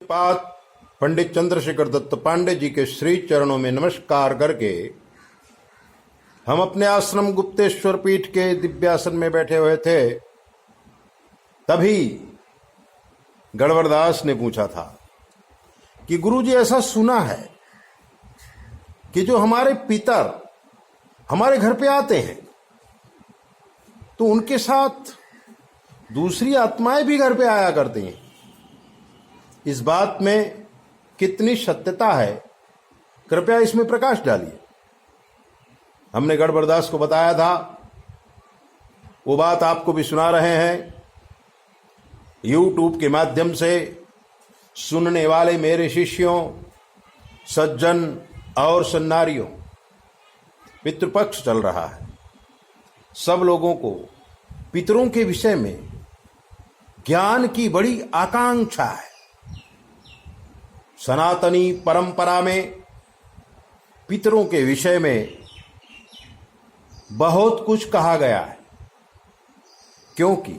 पात पंडित चंद्रशेखर दत्त पांडे जी के श्री चरणों में नमस्कार करके हम अपने आश्रम गुप्तेश्वर पीठ के दिव्यासन में बैठे हुए थे। तभी गढ़वरदास ने पूछा था कि गुरुजी, ऐसा सुना है कि जो हमारे पितर हमारे घर पे आते हैं तो उनके साथ दूसरी आत्माएं भी घर पे आया करती हैं। इस बात में कितनी सत्यता है, कृपया इसमें प्रकाश डालिए। हमने गढ़वरदास को बताया था, वो बात आपको भी सुना रहे हैं। YouTube के माध्यम से सुनने वाले मेरे शिष्यों, सज्जन और सन्नारियों, पितृपक्ष चल रहा है। सब लोगों को पितरों के विषय में ज्ञान की बड़ी आकांक्षा है। सनातनी परंपरा में पितरों के विषय में बहुत कुछ कहा गया है, क्योंकि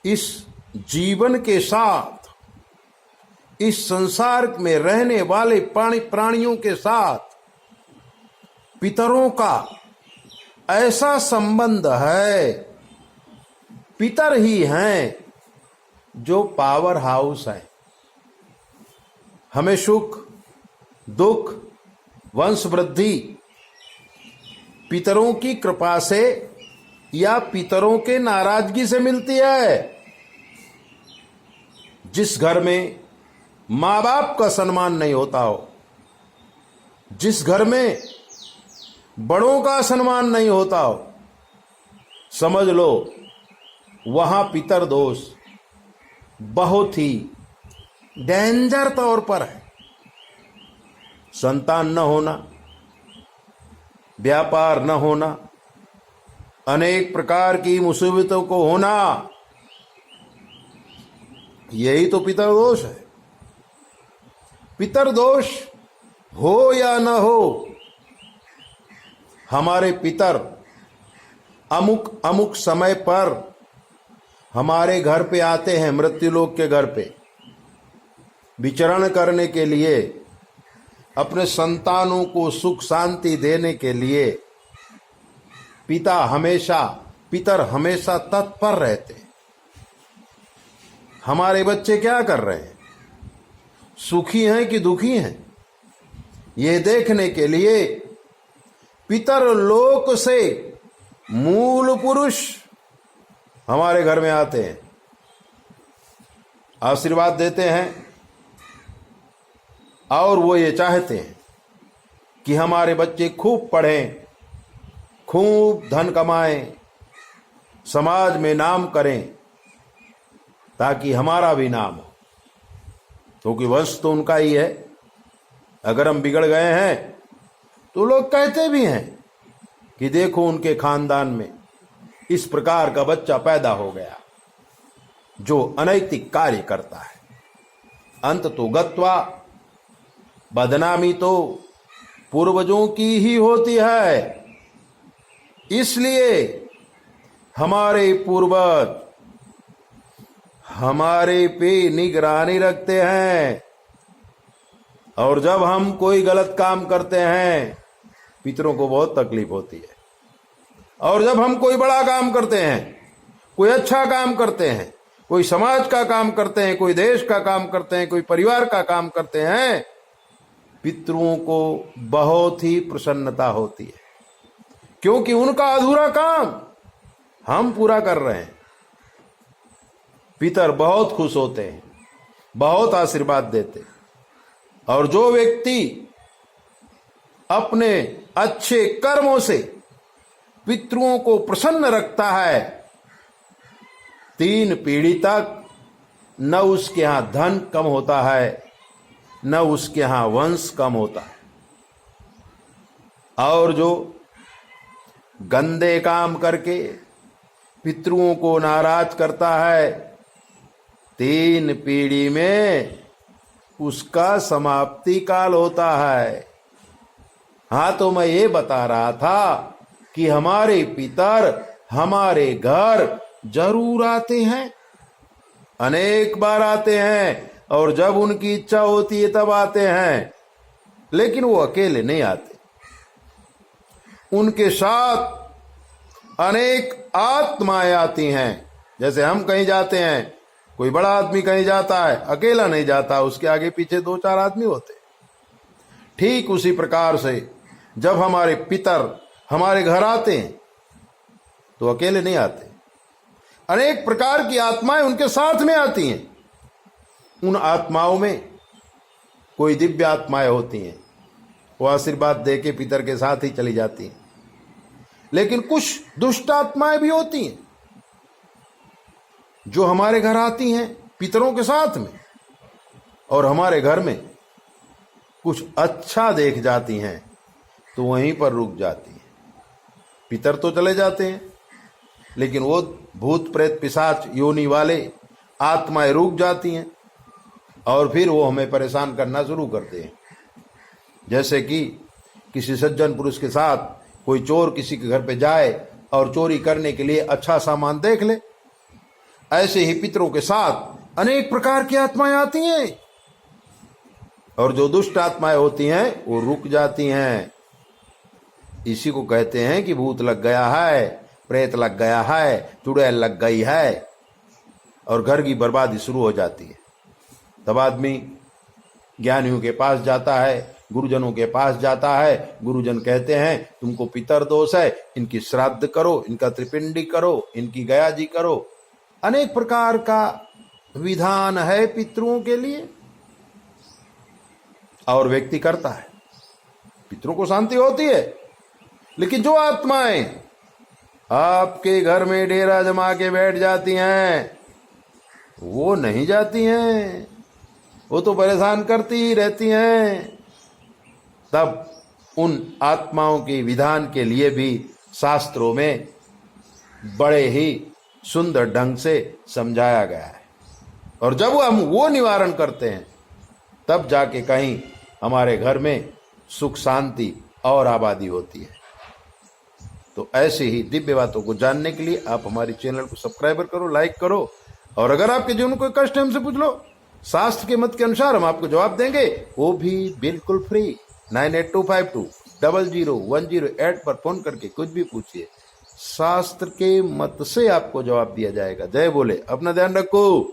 इस जीवन के साथ, इस संसार में रहने वाले प्राणियों के साथ पितरों का ऐसा संबंध है। पितर ही हैं जो पावर हाउस है। हमें सुख, दुख, वंश वृद्धि पितरों की कृपा से या पितरों के नाराजगी से मिलती है। जिस घर में माँ बाप का सम्मान नहीं होता हो, जिस घर में बड़ों का सम्मान नहीं होता हो, समझ लो वहां पितर दोष बहुत ही डेंजर तौर पर है। संतान न होना, व्यापार न होना, अनेक प्रकार की मुसीबतों को होना, यही तो पितर दोष है। पितर दोष हो या न हो, हमारे पितर अमुक अमुक समय पर हमारे घर पे आते हैं, मृत्युलोक के घर पे विचरण करने के लिए, अपने संतानों को सुख शांति देने के लिए। पितर हमेशा तत्पर रहते हैं। हमारे बच्चे क्या कर रहे हैं, सुखी हैं कि दुखी हैं, ये देखने के लिए पितर लोक से मूल पुरुष हमारे घर में आते हैं, आशीर्वाद देते हैं, और वो ये चाहते हैं कि हमारे बच्चे खूब पढ़ें, खूब धन कमाएं, समाज में नाम करें, ताकि हमारा भी नाम हो। क्योंकि वंश तो उनका ही है। अगर हम बिगड़ गए हैं तो लोग कहते भी हैं कि देखो उनके खानदान में इस प्रकार का बच्चा पैदा हो गया जो अनैतिक कार्य करता है। अंत तो गत्वा बदनामी तो पूर्वजों की ही होती है। इसलिए हमारे पूर्वज हमारे पे निगरानी रखते हैं, और जब हम कोई गलत काम करते हैं पितरों को बहुत तकलीफ होती है। और जब हम कोई बड़ा काम करते हैं, कोई अच्छा काम करते हैं, कोई समाज का काम करते हैं, कोई देश का काम करते हैं, कोई परिवार का काम करते हैं, पितरों को बहुत ही प्रसन्नता होती है, क्योंकि उनका अधूरा काम हम पूरा कर रहे हैं। पितर बहुत खुश होते हैं, बहुत आशीर्वाद देते हैं। और जो व्यक्ति अपने अच्छे कर्मों से पितरों को प्रसन्न रखता है, 3 पीढ़ी तक न उसके यहां धन कम होता है, न उसके यहां वंश कम होता है। और जो गंदे काम करके पितरों को नाराज करता है, 3 पीढ़ी में उसका समाप्ति काल होता है। हाँ, तो मैं ये बता रहा था कि हमारे पितर हमारे घर जरूर आते हैं। अनेक बार आते हैं और जब उनकी इच्छा होती है तब आते हैं, लेकिन वो अकेले नहीं आते। उनके साथ अनेक आत्माएं आती हैं। जैसे हम कहीं जाते हैं, कोई बड़ा आदमी कहीं जाता है, अकेला नहीं जाता, उसके आगे पीछे 2-4 आदमी होते। ठीक उसी प्रकार से जब हमारे पितर हमारे घर आते हैं तो अकेले नहीं आते, अनेक प्रकार की आत्माएं उनके साथ में आती हैं। उन आत्माओं में कोई दिव्य आत्माएं होती हैं, वो आशीर्वाद दे के पितर के साथ ही चली जाती हैं। लेकिन कुछ दुष्ट आत्माएं भी होती हैं जो हमारे घर आती हैं पितरों के साथ में, और हमारे घर में कुछ अच्छा देख जाती हैं तो वहीं पर रुक जाती हैं। पितर तो चले जाते हैं, लेकिन वो भूत प्रेत पिशाच योनि वाले आत्माएं रुक जाती हैं और फिर वो हमें परेशान करना शुरू करते हैं। जैसे कि किसी सज्जन पुरुष के साथ कोई चोर किसी के घर पे जाए और चोरी करने के लिए अच्छा सामान देख ले, ऐसे ही पितरों के साथ अनेक प्रकार की आत्माएं आती हैं, और जो दुष्ट आत्माएं होती हैं वो रुक जाती हैं। इसी को कहते हैं कि भूत लग गया है, प्रेत लग गया है, चुड़ैल लग गई है, और घर की बर्बादी शुरू हो जाती है। तब आदमी ज्ञानियों के पास जाता है, गुरुजनों के पास जाता है। गुरुजन कहते हैं तुमको पितर दोष है, इनकी श्राद्ध करो, इनका त्रिपिंडी करो, इनकी गयाजी करो। अनेक प्रकार का विधान है पितरों के लिए, और व्यक्ति करता है, पितरों को शांति होती है। लेकिन जो आत्माएं आपके घर में डेरा जमा के बैठ जाती हैं, वो नहीं जाती हैं, वो तो परेशान करती ही रहती हैं। तब उन आत्माओं के विधान के लिए भी शास्त्रों में बड़े ही सुंदर ढंग से समझाया गया है, और जब हम वो निवारण करते हैं तब जाके कहीं हमारे घर में सुख शांति और आबादी होती है। तो ऐसे ही दिव्य बातों को जानने के लिए आप हमारे चैनल को सब्सक्राइब करो, लाइक करो, और अगर आपके जीवन में कोई कष्ट है हमसे पूछ लो, शास्त्र के मत के अनुसार हम आपको जवाब देंगे, वो भी बिल्कुल फ्री। 9825200108 पर फोन करके कुछ भी पूछिए, शास्त्र के मत से आपको जवाब दिया जाएगा। जय बोले, अपना ध्यान रखो।